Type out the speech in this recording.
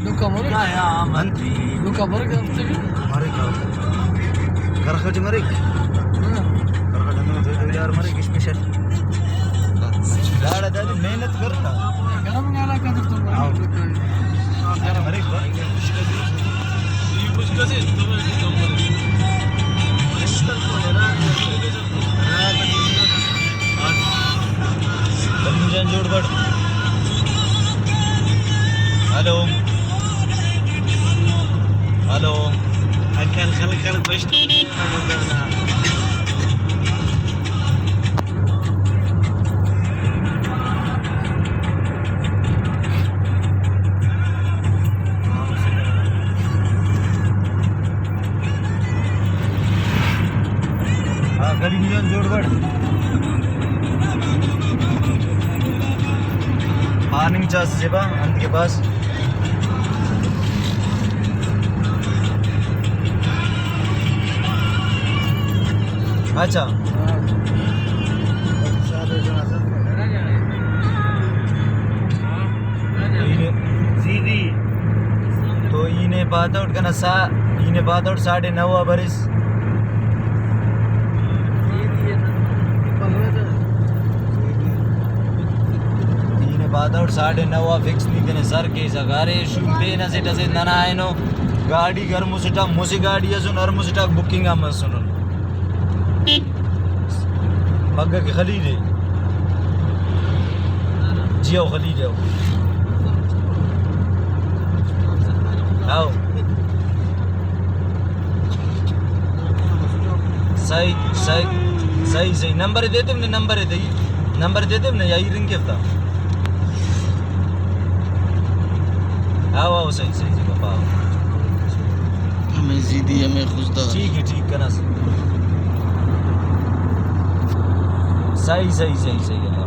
Luka Marek? يا عمتي Luka Marek yaptı. مريك كرخج مريك كرخج انه यार مريك ايش مشل لا لا ده मेहनत करता Canım ne alakadır Turgay? مريك बंजन जोड़ बड़ हेलो हेलो كان خلك باش हाँ गली मिलियन जोड़ बड़ मार्निंग चास सेवा अंत के पास अच्छा زيدي तो इन्हें बात आउट करना सा इन्हें बात आउट 9:30 बरिस इन्हें बात आउट 9:30 फिक्स नहीं देने सर के सगारे शुंबे न से टसे नना है नो गाड़ी घर मुसिटा मुसी गाड़ी है सुन और मुसिटा बुकिंग आ मत सुनो मग्गा के खलील है जियो खलील है आओ सही सही सही सही नंबर दे दे नंबर दे दे ना यही रिंग के बता आओ आओ सही सही जी पापा हमें زيدي हमें खुशदा ठीक करना सही सही सही सही